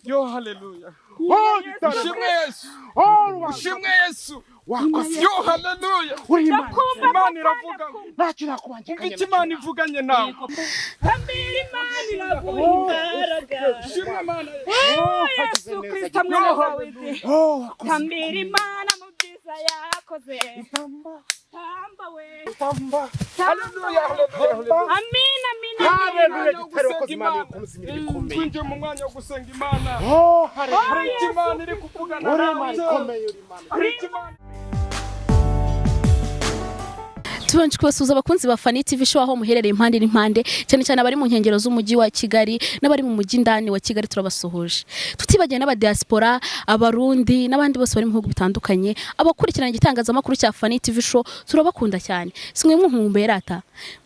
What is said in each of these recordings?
Yo haleluya. Ushimwe Yesu. Ushimwe Yesu. Yo haleluya. Imana iravuga. Nakira kubangikanye. Umva Imana ivuganye nawe. Tambira Imana iraguhimbaraga. Ushimwe Imana. Yesu Kristo mwana wawe. Tambira Imana mu byiza yakoze. Tamba we. Tamba. Haleluya. Amina amina. Haleluya gitero ko Imana ikomeza ibikomeye. Twinjiye mu mwanya wo gusenga Imana. Haleluya. Hari Imana iri kuvugana nawe. Imana. Tubanje kubasuza abakunzi ba Fani TV show aho muherereye impande n'impande cyane cyane abari mu nkengero z'umujyi wa Kigali n'abari mu mujyi ndani wa Kigali turabasuhuje tutibagiye n'aba diaspora abarundi n'abandi bose bari mu bihugu bitandukanye abakurikirana igitangazamakuru cya Fani TV show turabakunda cyane simwe mwumberata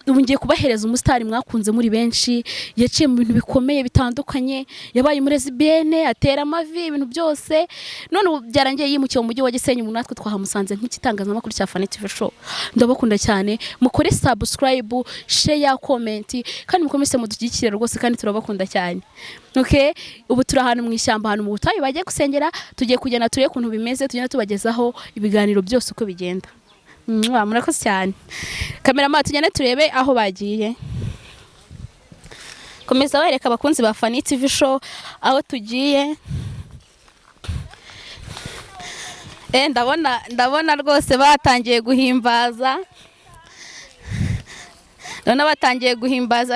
ubu ngiye kubahereza umusitari mwakunze muri benshi yaciye mu bintu bikomeye bitandukanye yabaye muri lesbienne atera amavi ibintu byose none byarangiye yimukiye mu mujyi wa Gisenyi mu natwe twahamusanze nk'igitangazamakuru cya Fani TV show ndabakunda cyane mukore subscribe share comment kandi mukomeze mudushyigikire rwose kandi turabakunda cyane okay ubu turi ahantu mwishyamba ahantu mubutayu bagiye gusengera tugiye kujyana tureye kuntu bimeze tugenda tubagezaho ibiganiro byose uko bigenda murakoze cyane cameraman tugende turebe aho bagiye komeza wereka abakunzi ba Fani TV show aho tugiye ndabona rwose batangiye guhimbaza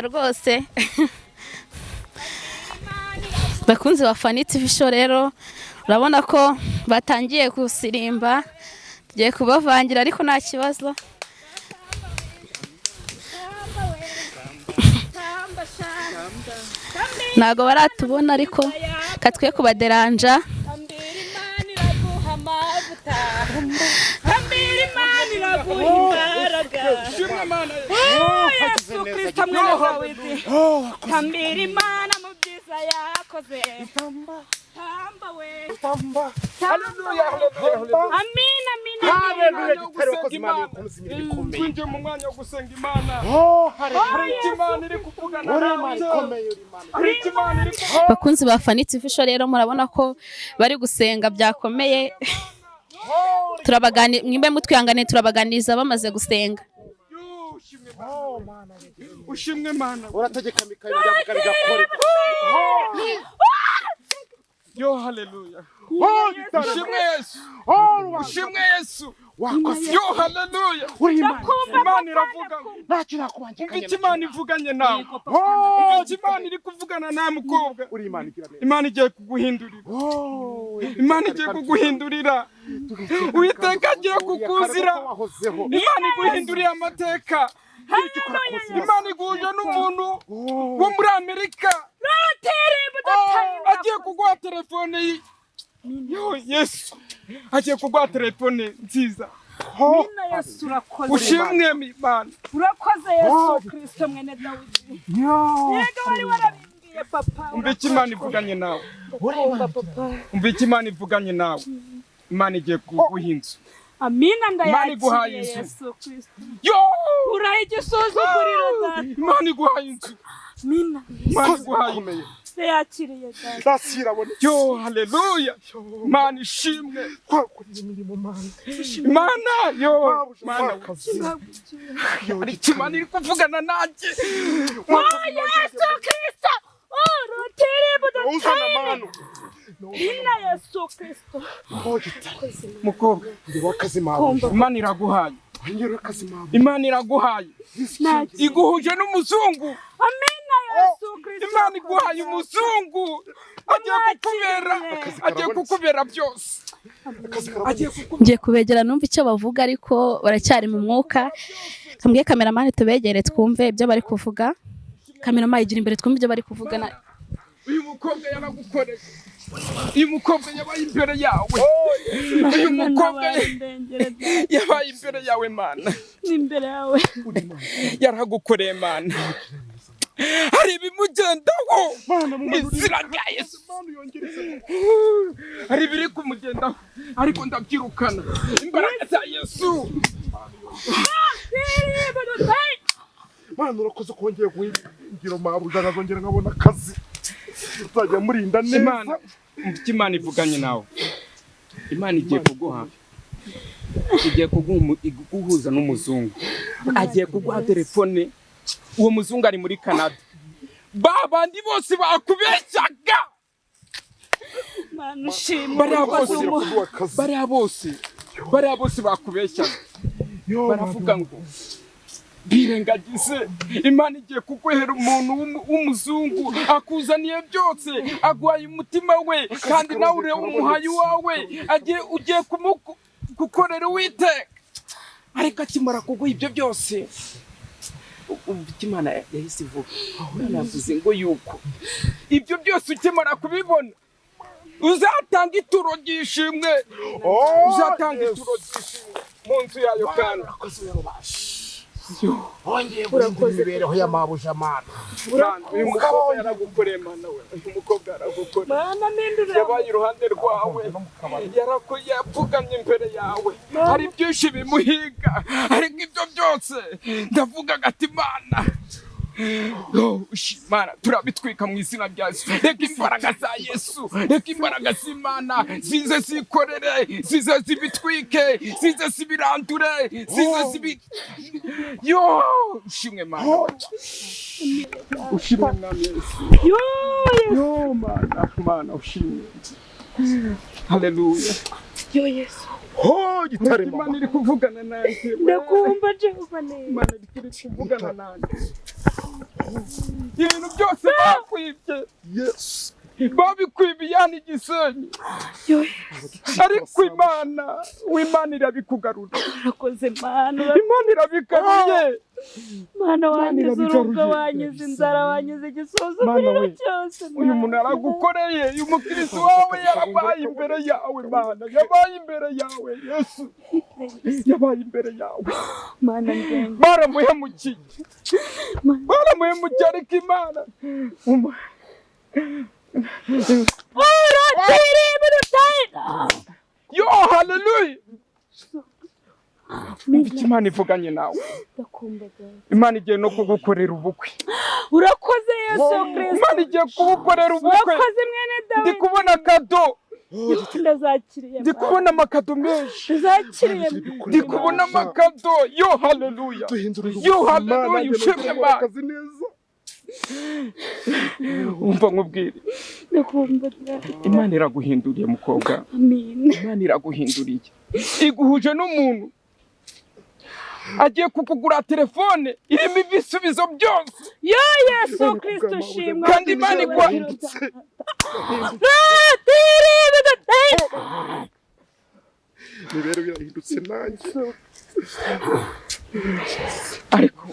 rwose bakunzi ba Fani TV show rero urabona ko batangiye gusirimba tugiye kubavangira ariko nta kibazo ntago baratubona ariko katwe kubaderanja Tambira Imana iraguhimbaraga. Yesu Kristo mwana wawe. Tambira Imana mu byiza yakoze. Tamba we. Haleluya. Amina amina. Haleluya gitero ko Imana ikomeza ibikomeye. Twinjiye mu mwanya wo gusenga Imana. Hari Imana iri kuvugana nawe. Bakunzi ba Fani TV show rero murabona ko bari gusenga byakomeye mwimbe mutwihangane turabaganiza bamaze gusenga ushimwe Mana urategeka Mikaeli yavuga bigakora yo haleluya ushimwe Yesu ushimwe Yesu yo haleluya Imana iravuga nakira kubangikanye. umva Imana ivuganye nawe Imana iri kuvugana nawe mukobwa Imana igiye kuguhindurira Imana igiye kuguhindurira Uwiteka agiye kukuzira Imana iguhinduriye amateka Imana iguhuje n'umuntu wo muri Amerika agiye kuguha telefone yo Yesu agiye kuguha telefone nziza Mina Yesu urakoze. ushimwe Imana Urakoze Yesu Kristo mwene Dawidi. Yego wari warabimbiye papa. umva Imana ivuganye nawe umva Imana ivuganye nawe Imana igiye kuguha inzu Amina Imana iguhaye ndayakiriye inzu. Yesu Kristo. yo Urayigisuzugurira data. Imana iguhaye inzu Mina Imana iguhaye ndayakiriye data. Dasirabone. yo haleluya Imana ishimwe Twakoreye imirimo Mana. Imana yo Mana Imana iri kuvugana nanjye Yesu Kristo. Rutiribu uzana Mana. Mina Yesu Kristo. mukobwa Ndiwakazi Mana. Imana iraguhaye Ndiwakazi Mana. Imana iraguhaye iguhuje n'umuzungu Amina Yesu Kristo. Imana iguhaye umuzungu agiye kukubera byose ngiye kubegera numva icyo bavuga ariko baracyari mu mwuka kambwiye cameraman tubegere twumve ibyo bari kuvuga cameraman igira imbere twumve ibyo bari kuvuga uyu mukobwa yaragukoreye uyu mukobwa yabaye imbere yawe uyu mukobwa yabaye imbere yawe Mana imbere yawe yaragukoreye Mana hari ibimugendaho izina rya Yesu hari biri kumugendaho ariko ndabyirukana imbaraga za Yesu Mana urakoze kongera guhindura mabuja nkazongera nkabona akazi. Uzajya murinda neza. Imana ivuganye nawe. Imana igiye kuguha. Igiye kuguhuza n'umuzungu. Agiye kuguha telefone. Uwo muzungu ari muri Canada. Babandi bose bakubeshyaga. Mana ushimwe. Bariya bose bakubeshyaga. Baravuga ngo birengagize Imana igiye kuguhera umuntu w'umuzungu akuzaniye byose, agwaye umutima we kandi nawe ure umuhayi wawe ugiye gukorera Uwiteka. Ariko akimara kuguha ibyo byose Imana yahise ivuga, Imana yavuze ngo yuko ibyo byose ukimara kubibona uzatanga ituro ry'ishimwe, uzatanga ituro ry'ishimwe mu nzu yayo kandi Ongeye guhindura imibereho ya mabuja Mana. Uyu mukobwa yaragukoreye Mana we. Uyu mukobwa yaragukoreye. Mana nindura. Yabaye iruhande rwawe. Yapfukamye imbere yawe. Hari byinshi bimuhiga. Ariko ibyo byose ndavuga gati Mana. Mana turabitwika mu izina rya Yesu. Reka imbaraga za Yesu, reka imbaraga z'Imana zize zikorere, zize zibitwike, zize zibirandure, zize ushimwe Mana. Ushimwe Mwami Yesu. Mana ushimwe. Haleluya. Yesu. Gitare Imana iri kuvugana nanjye. Ndakumva Jehova neza. Imana iri kuvugana nanjye. Ibintu byose bakwibye. Yes. Babikwibiye hano Gisenyi. Ariko Imana irabikugarura. Urakoze Mana. Imana irabikaruye. Mana wanjye urubuga wanyize inzara wanyize igisuzuguriro cyose. Uyu muntu aragukoreye, uyu mukristo wawe yabaye imbere yawe Mana, yabaye imbere yawe Yesu. Yabaye imbere yawe. Mana ngenga. Baramuhemukiye. Baramuhemukiye ariko Imana. Yo, hallelujah. Imana ivuganye nawe. Imana igiye no kugukorera ubukwe. Urakoze Yesu Kristo. Imana igiye kugukorera ubukwe. Urakoze mwene Dawidi. Ndi kubona kado. Ndazakiriye. Ndi kubona amakado menshi. Ndazakiriye. Ndi kubona amakado. Yo, hallelujah. Yo, hallelujah. Ushimwe Mana. Umva nkubwire. Imana iraguhinduriye mukobwa. Amen. Imana iraguhinduriye. Iguhuje n'umuntu agiye kukugura telefone irimo ibisubizo byose. Yo Yesu Kristo shimwa. Kandi Imana igwahindutse. Imibereho irahindutse nanjye. Ariko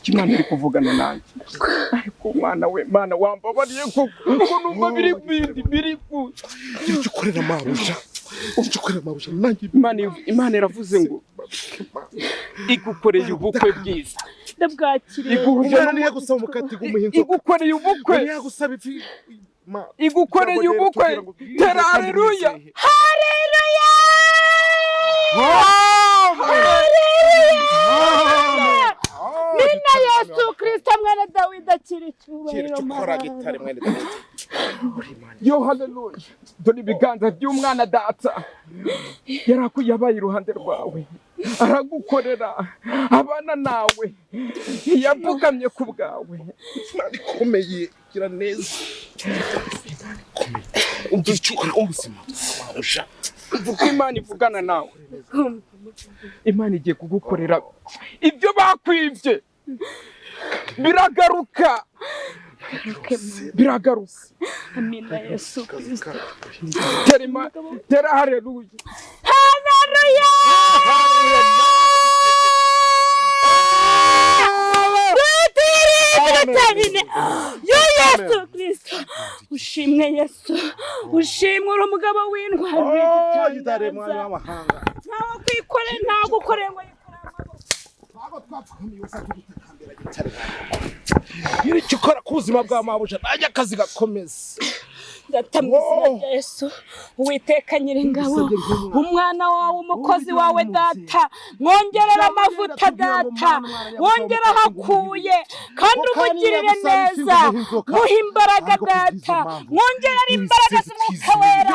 Imana iri kuvugana nanjye. Ariko Mana wambabariye kuko numva biri ku. Icyo ukorera mabuja. Imana iravuze ngo igukoreye ubukwe bwiza. Ndabwakiriye. Iguhuje gusaba umukati gumuhinzo. Igukoreye ubukwe. Yagusaba ifi. Igukoreye ubukwe. Tera haleluya. Haleluya. Nina Yesu Kristo mwene Dawidi akiri cyubahiro Mana. Yo haleluya. Dore ibiganza by'umwana data yabaye iruhande rwawe, aragukorera abana nawe, yapfukamye ku bwawe. Ikomeye kira neza. Uvuga Imana ivugana nawe. Imana igiye kugukorera ibyo bakwibye. Biragaruka. Amina Yesu Kristo. Tera haleluya. Haleluya. Yo Yesu Kristo. Ushimwe Yesu. Ushimwe uri umugabo w'intwari Gitare mwana w'amahanga. Ntawe kwikore ntagukoreye ngo yikore amaboko. Ntabwo twapfukamiye usa kugutakambira Gitare. Icyo ukora ku buzima bwa mabuja najya akazi gakomeza. data mu izina rya Yesu Uwiteka Nyiringabo umwana wawe umukozi wawe data mwongerera amavuta data wongera hakuye kandi umugirire neza muha imbaraga data mwongerera imbaraga z'umwuka wera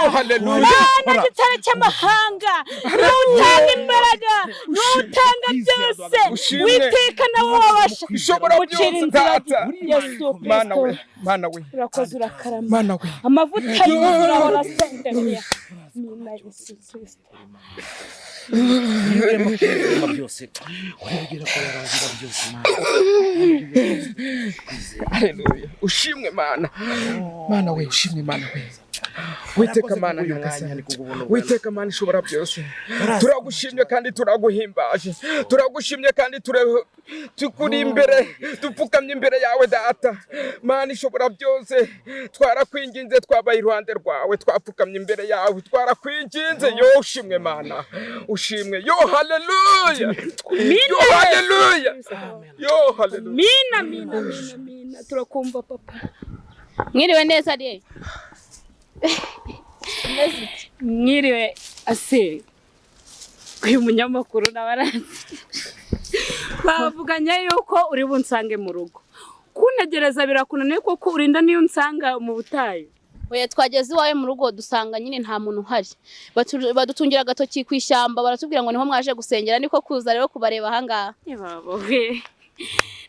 Mana gitare cy'amahanga n'utanga imbaraga n'utanga byose Uwiteka nawe wabasha gucira inzira Yesu Mana we urakoze urakarama Mana we amavuta y'ubuzima horasendereye Mina Yesu Kristo byose urabwira ko yarangira byose Haleluya ushimwe Mana Mana we ushimwe Mana we Witeka Mana nyagasani Witeka Mana ishobora byose turagushimye kandi turaguhimbaje turagushimye kandi tukuri imbere dupfukamye imbere yawe data Mana ishobora byose twarakwinginze twabaye iruhande rwawe twapfukamye imbere yawe twarakwinginze yo ushimwe Mana ushimwe yo haleluya yo haleluya yo haleluya mina turakumva papa mwiriwe neza ari mwiriwe ase uyu munyamakuru nabaranze bavuganye yuko uri bunsange mu rugo kunegereza birakunaniye kuko urinda niyo unsanga mu butayu oya twageze iwawe mu rugo dusanga nyine nta muntu uhari badutungira agatoki ku ishyamba baratubwira ngo niho mwaje gusengera niko kuza rero kubareba ahangaha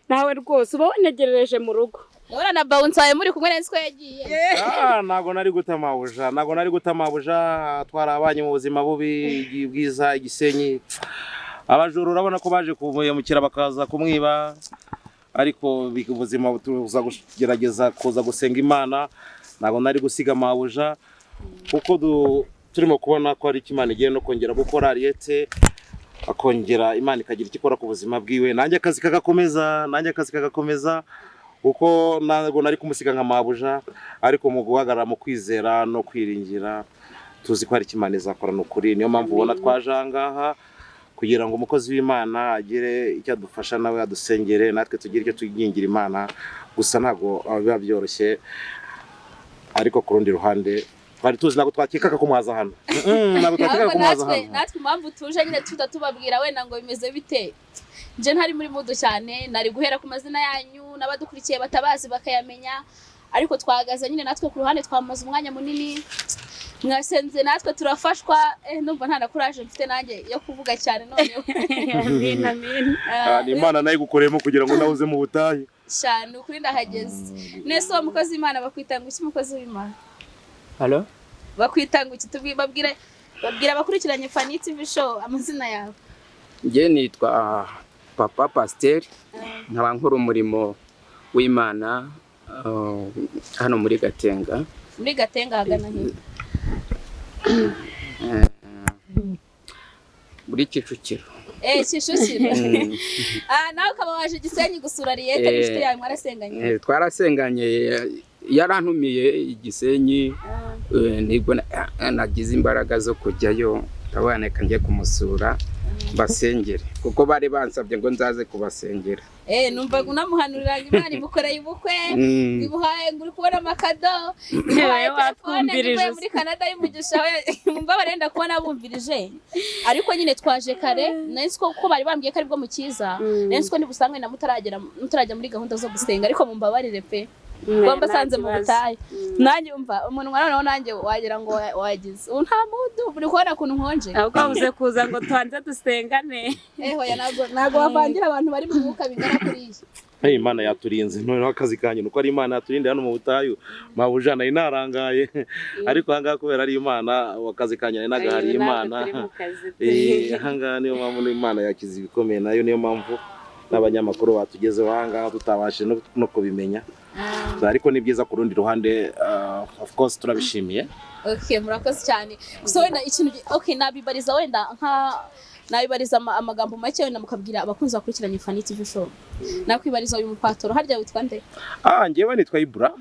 nawe rwose uba wanegerereje mu rugo Ora na Bawutsa muri kumwe nensiko yagiye. Nago nari gutamabuja twarabanye mu buzima bubi bwiza igisenyi. Abajuru urabona ko baje kumuyemukira bakaza kumwiba ariko ubuzima butuza kugerageza kuza gusenga Imana. Nago nari gusiga mabuja kuko turimo kubona ko ari Imana igiye no kongera gukora Aliete akongera Imana ikagira ikikora ku buzima bwiwe. Nanjye akazi kagakomeza uko nago nari kumusiga nka mabuja ariko mu guhagarara mu kwizera no kwiringira tuzi ko ari Imana izakora n'ukuri. Niyo mpamvu ubona twajangaha kugira ngo umukozi w'Imana agire icyo adufasha nawe adusengere natwe tugire icyo tugingira Imana. Gusa ntago biba byoroshye ariko ku rundi ruhande bari tuzi nako twakikaga kumuhaza hano nako twakikaga kumuhaza hano natwe impamvu tuje nyine tutatubabwira wenda ngo bimeze bite. Je ntari muri mudu cyane nari guhera ku mazina yanyu n'abadukurikiye batabazi bakayamenya ariko twahagaze nyine natwe ku ruhande twamaze umwanya munini mwasenze natwe turafashwa numva nta nakuraje mfite nanjye yo kuvuga cyane none amen Imana nayo gukoremo kugira ngo nawuze mu butayu cyane ukuri ndahageze nese wa mukozi w'Imana bakwitanga iki mukozi w'Imana Hello bakwitanga iki babwira abakurikiranye Fani TV show amazina yawe nge nitwa Papa Pasteur nkaba nkora umurimo w'Imana hano muri Gatenga hagana he muri Kicukiro Kicukiro nawe ukaba waje Gisenyi gusura Aliete n'ishite yawe mwarasenganye twarasenganye yarantumiye Igisenyi nibwo nagize imbaraga zo kujyayo tabaneka ngiye kumusura basengere kuko bari bansabye ngo nzaze kubasengera numva gunamuhanurira Imana imukoreye ubukwe bibuhaye nguri kubona makado wakumvirije muri Canada y'umugisha umva barenda kubona bumvirije ariko nyine twaje kare nese ko bari bambwiye ko ari bwo mukiza nese ko nibusangwe na mutarajya muri gahunda zo gusenga ariko mumbabarire pe Bomba sanze mu butayu nanjye umva umuntu mwana nanjye wagira ngo wagize nta mudu buri kubona kuntu nkonje ahubwo uze kuza ngo twanze dusengane hoya nago bavangira abantu bari mu mwuka bingana kuri iyi Imana yaturinze noneho akazi kanyu nuko ari Imana yaturinde hano mu butayu mabuja nari narangaye ariko hanga kubera ari Imana wakazi kanyu nari nagahari Imana hanga niyo mpamvu Imana yakize ibikomeye nayo niyo mpamvu n'abanyamakuru batugezeho hanga tutabashe no kubimenya ariko ni byiza ku rundi ruhande of course turabishimiye. Okay murakoze cyane gusa wenda ikintu nabibariza wenda nabibariza amagambo make wenda mukabwira abakunzi bakurikiranye Fani TV show nakwibariza uyu mupatoro harya witwa nde ngewe nitwa Ibra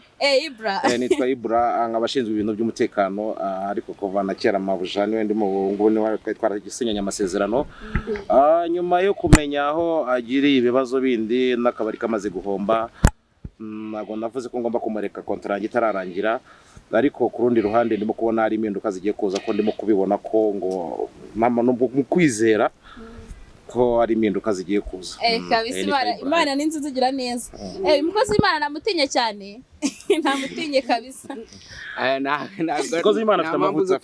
Ibra Ibra nkabashinzwe ibintu by'umutekano ariko kuva na kera mabuja niwe ndi mu nguni wa twara Gisenyi amasezerano nyuma yo kumenya aho agiriye ibibazo bindi n'akabari kamaze guhomba nago navuze ko ngomba kumureka contract itararangira ariko ku rundi ruhande ndimo kubona hari impinduka zigiye kuza ko ndimo kubibona ko ngo mama no mu kwizera ko ari impinduka zigiye kuza. Kabisa Imana ninziza igira neza. Umukozi w'Imana namutinye cyane. Namutinye kabisa. Umukozi w'Imana afite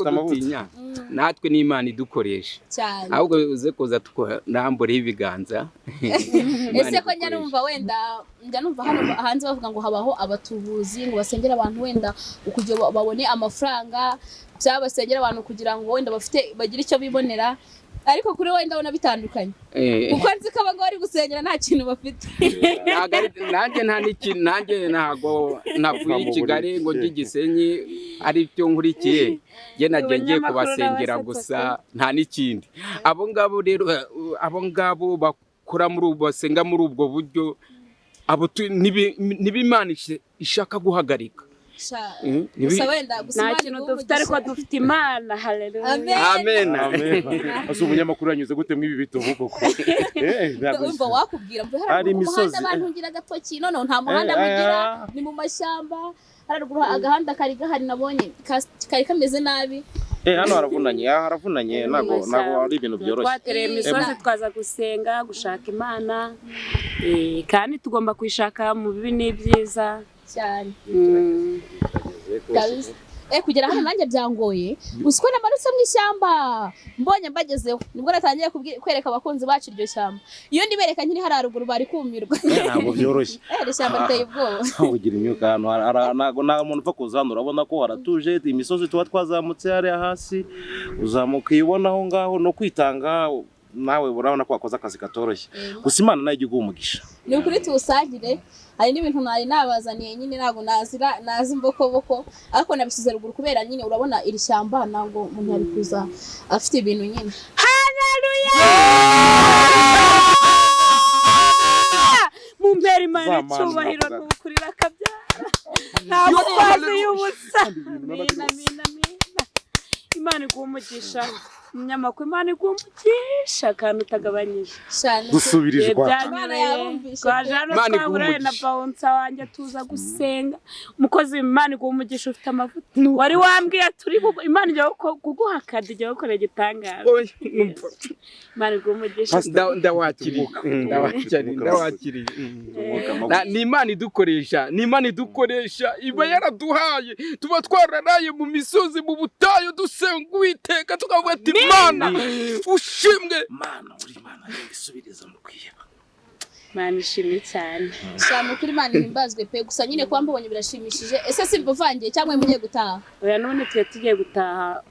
amavuta. Natwe ni Imana idukoresha cyane. Ahubwo uze kuza tukambore ibiganza. Ese ko njya numva hano hanze bavuga ngo habaho abatubuzi ngo basengera abantu wenda ukujya babone amafaranga, byabasengera abantu kugira ngo wenda bagire icyo bibonera. Ariko kuri wowe ndabona bitandukanye kuko nzi ko abagabo bari gusengera nta kintu bafite. nanjye ntago navuye i Kigali ngo njye Gisenyi ari byo nkurikiye, njye nagiye kubasengera gusa nta n'ikindi. Abo ngabo bakora basenga muri ubwo buryo, abo n'ibimana ishaka guhagarika. Nta kintu dufite ariko dufite Imana. Haleluya. Amen. Ase umunyamakuru yanyuze gute mwibi bituvuga ko umva wakubwira mve hari umuhanda abantu ngira gatoki none nta muhanda mugira, ni mu mashyamba hararuguru agahanda kari gahari nabonye kari kameze nabi. Hano haravunanye nago ari ibintu byoroshye. Twatereye imisozi twaza gusenga gushaka Imana, kandi tugomba kwishaka mu bibi n'ibyiza cyane. Kugera hano nanjye byangoye usiko namanutse mu ishyamba mbonye mbagezeho nibwo natangiye kwereka abakunzi bacu iryo shyamba. Iyo ndibereka nkiri hararuguru bari kumirwa. Ntabwo byoroshye. Ishyamba riteye ubwoba. Ugira imyuka hano nago nta muntu upfa kuza hano, urabona ko haratuje, imisozi tuba twazamutse hariya hasi uzamuka uyibona aho ngaho no kwitanga nawe urabona ko wakoze akazi katoroshye. Gusa Imana nayo iguha umugisha. Ni ukuri tuwusangire. Hari n'ibintu nari nabazaniye nyine ntago nazi imbokoboko ariko nabisize ruguru kubera nyine urabona iri shyamba ntago umuntu yari kuza afite ibintu nyine. Haleluya. Mumbere Imana cyubahiro n'ukurira kabyara. Ntabwo twazi y'ubusa. Amina. Imana igumugisha. Munyamakuru Imana igumugisha kandi utagabanyije. Gusubirizwa. Imana yarumvishe. Imana igumugisha. Na Bawutsa wanjye tuza gusenga. Umukozi Imana igumugisha ufite amavuta. Wari wambwiye turi Imana ijya kuguha kadi ijya gukora igitangaza. Imana igumugisha. Ndawakiriye. Ni Imana idukoresha, iba yaraduhaye tuba twararaye mu misozi mu butayu dusenga Uwiteka tukavuga ati Mana ushimwe. Mana uri Imana isubiriza mu kwiheba. Mana ishimwe cyane. Shama kuri Imana himbazwe pe gusa nyine kwa mbonye birashimishije. Ese simbuvangiye cyangwa mugiye gutaha? Oya none tugiye gutaha.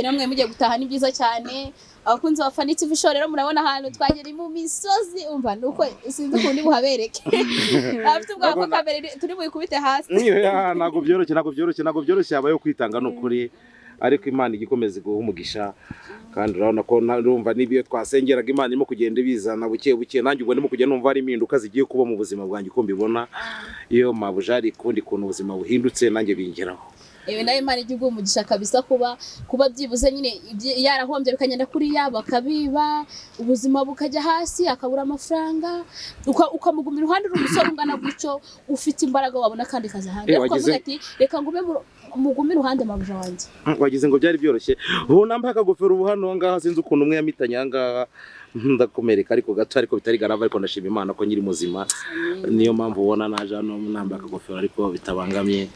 Namwe mugiye gutaha ni byiza cyane. Abakunzi bafana TV show rero murabona ahantu twagera mu misozi umva nuko sinzi kundi buhabereke. Afite ubwako kamere turi buyikubite hasi. Ntago byoroshye abayo kwitanga n'ukuri, ariko Imana igikomeza guha umugisha kandi urabona ko narumva nibiyo twasengeraga Imana irimo kugenda bizana buke nanjye ubwo ndimo kugenda numva ari impinduka zigiye kuba mu buzima bwanjye ko mbibona iyo mabujari kundi kuntu ubuzima buhindutse nanjye bingeraho. Nayo Imana igiye umugisha kabisa kuba byibuze nyine yarahombye bikagenda kuri yaba kabiba ubuzima bukajya hasi akabura amafaranga ukamugumira iruhande rw'umusore ungana gutyo ufite imbaraga wabona kandi kaza handi ukavuga ati reka ngume mugumira iruhande mabuja wanjye. Wagize ngo byari byoroshye ubu nambaye akagofero ubu hano ngaha sinzi ukuntu umwe yamitanye ngaha ndakomereka ariko gato ariko bitari garava ariko ndashima Imana ko nyiri muzima. Niyo mpamvu ubona naje hano nambaye akagofero ariko bitabangamye.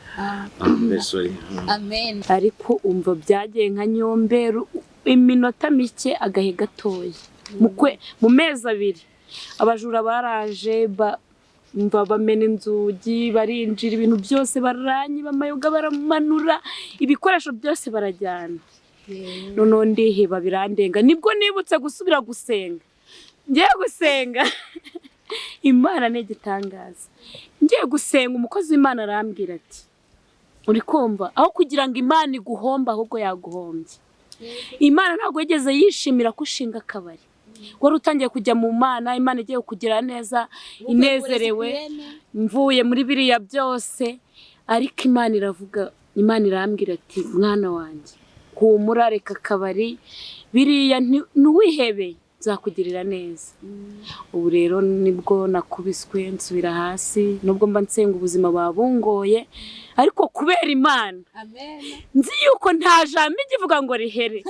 Amen. Ariko umva byagiye nka Nyomberu iminota mike agahe gatoya mu mezi abiri abajura baraje mva bamena inzugi barinjira ibintu byose baranye bamayoga baramanura ibikoresho byose barajyana. None ndiheba birandenga nibwo nibutse gusubira gusenga. Ngiye gusenga Imana n'igitangaza. Ngiye gusenga umukozi w'Imana arambwira ati uri kumva aho kugira ngo Imana iguhomba ahubwo yaguhombye. Imana ntabwo yigeze yishimira ko ushinga akabari. Wari utangiye kujya mu Mana, Imana igiye kugira neza inezerewe mvuye muri biriya byose, ariko Imana iravuga, Imana irambwira ati mwana wanjye humura reka akabari biriya ntuwihebe nzakugirira neza. Ubu rero nibwo nakubiswe nsubira hasi, nubwo mba nsenga ubuzima babungoye, ariko kubera Imana nzi yuko nta jambo ivuga ngo rihere.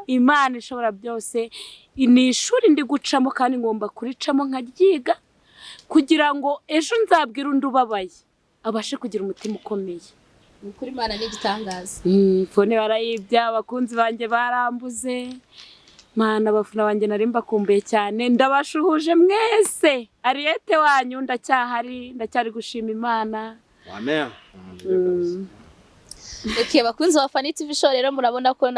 Imana ishobora byose, ni ishuri ndi gucamo kandi ngomba kuricamo nkaryiga kugira ngo ejo nzabwira undi ubabaye abashe kugira umutima ukomeye. Kuri Imana ni igitangaza. Fone barayibya, abakunzi banjye barambuze. Mana abafuna banjye nari mbakumbuye cyane, ndabashuhuje mwese. Aliete wanyu ndacyari gushima Imana. Amen. Okay, bakunzi ba Fani TV show rero murabona ko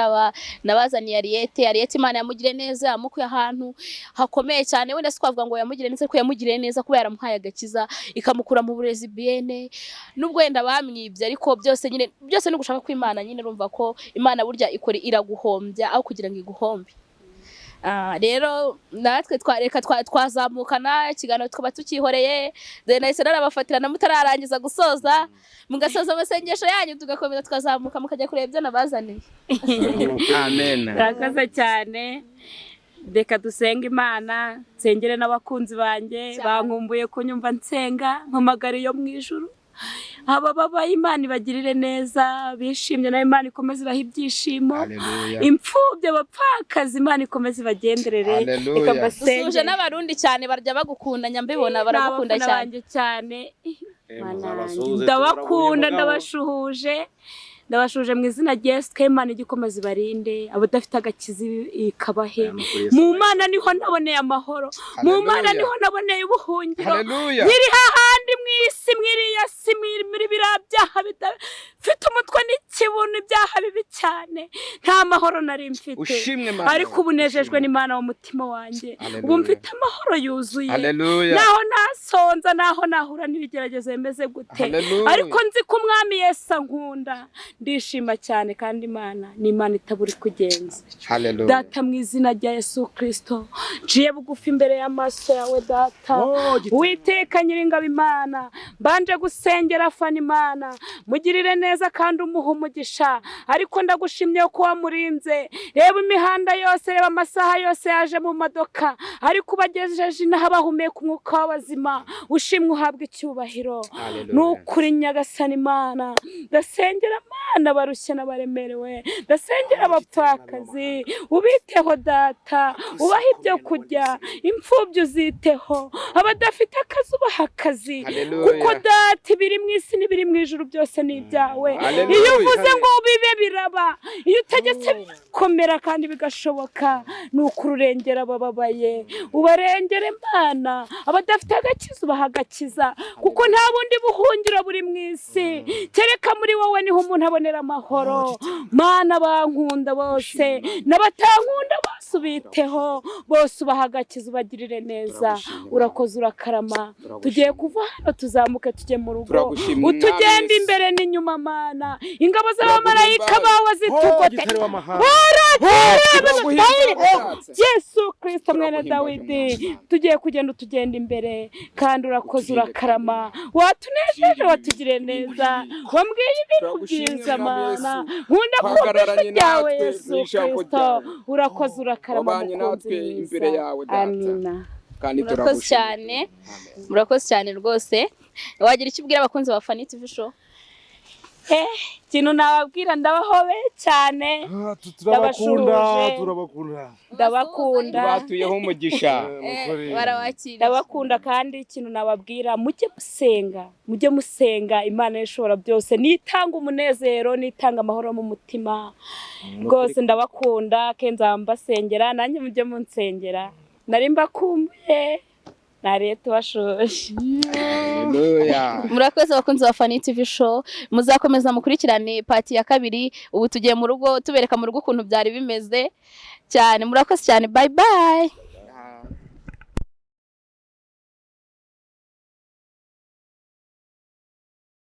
nabazaniye Aliete Imana yamugire neza, yamukuye ahantu hakomeye cyane. Wenda twavuga ngo yamugire neza, ko yamugire neza kuba yaramuhaye agakiza, ikamukura mu burezi biene. Nubwo wenda bamwibye, ariko byose ni gushaka ko Imana nyine urumva ko Imana burya ikora iraguhombya aho kugira ngo iguhombe. Rero natwe twazamukana ikiganiro tukaba tukihoreye, nahise narabafatirana mutararangiza gusoza, mugasoza amasengesho yanyu tugakomeza tukazamuka mukajya kureba ibyo nabazaniye. Amen. Rakaza cyane. Reka dusenga Imana, nsengere n'abakunzi banjye bankumbuye kunyumva nsenga, mpamagara yo mu ijuru. Aba babaye Imana ibagirire neza, bishimye na Imana ikomeze ibahe ibyishimo. Imfubye abapfakazi Imana ikomeze ibagenderere. Reka mbasenge n'abarundi cyane barya bagukunda, nyambibona baragukunda cyane. Ndabakunda, ndabashuhuje mu izina rya Yesu, Imana igikomeza ibarinde, abadafite agakiza ikabahe. Mu Mana niho naboneye amahoro, mu Mana niho naboneye ubuhungiro. Nyiri hahandi mu isi mwiriya si muri birabyaha bidafite umutwe n'ikibuno, ibyaha bibi cyane, nta mahoro nari mfite. Ariko ubu nejejwe n'Imana mu mutima wanjye, ubu mfite amahoro yuzuye. Naho nasonza, naho nahura n'ibigeragezo bimeze gute, ariko nzi ko Umwami Yesu ankunda. Ndishima cyane kandi Imana ni Imana itaburi kugenza. Data mu izina rya Yesu Kristo, njiye bugufi imbere y'amaso yawe Data. Uwiteka Nyiringabo Imana, mbanje gusengera Fani Imana, mugirire neza kandi umuha umugisha. Ariko ndagushimye ko wamurinze. Reba imihanda yose, reba amasaha yose yaje mu madoka, ariko ubagejeje inaha bahumeka umwuka w'abazima. Ushimwe uhabwe icyubahiro. Nukuri Nyagasani Imana, ndasengera Mana barushye n'abaremerewe, ndasengera abapfakazi, ubiteho Data, ubaha ibyo kurya, imfubyi uziteho, abadafite akazi ubaha akazi, kuko Data ibiri mu isi n'ibiri mu ijuru byose ni ibyawe. Iyo uvuze ngo bibe biraba, iyo utegetse bikomera kandi bigashoboka. Nuko urengera abababaye, ubarengere Mana, abadafite agakiza ubaha agakiza, kuko nta bundi buhungiro buri mu isi kereka muri wowe niho umuntu abonera amahoro. Mana bankunda bose n'abatankunda bose ubiteho, bose ubaha agakiza ubagirire neza. Urakoze urakarama. Tugiye kuva hano tuzamuke tujye mu rugo, utugenda imbere n'inyuma Mana. Ingabo z'abamarayika bawe zitugote. Yesu Kristo mwene Dawidi, tugiye kugenda utugenda imbere kandi urakoze urakarama. Watunejeje, watugire neza, wambwiye ibintu byiza Mana. Nkunda kumva ryawe Yesu Kristo, urakoze urakarama mukunzi mwiza. Amina. Murakoze cyane rwose. Wagira icyo ubwira abakunzi ba Fani TV show? Kintu nababwira, ndabahobeye cyane, ndabakunda, batuyeho umugisha, ndabakunda. Kandi ikintu nababwira, mujye musenga Imana ishobora byose, nitanga umunezero, nitanga amahoro mu mutima. Rwose ndabakunda, kenza mbasengera, nanjye mujye munsengera. Nari mbakumbuye. Aliete washoje. Murakoze abakunzi ba Fani TV show, muzakomeza mukurikirane pati ya kabiri. Ubu tugiye mu rugo tubereka mu rugo ukuntu byari bimeze cyane. Murakoze cyane, bye bye.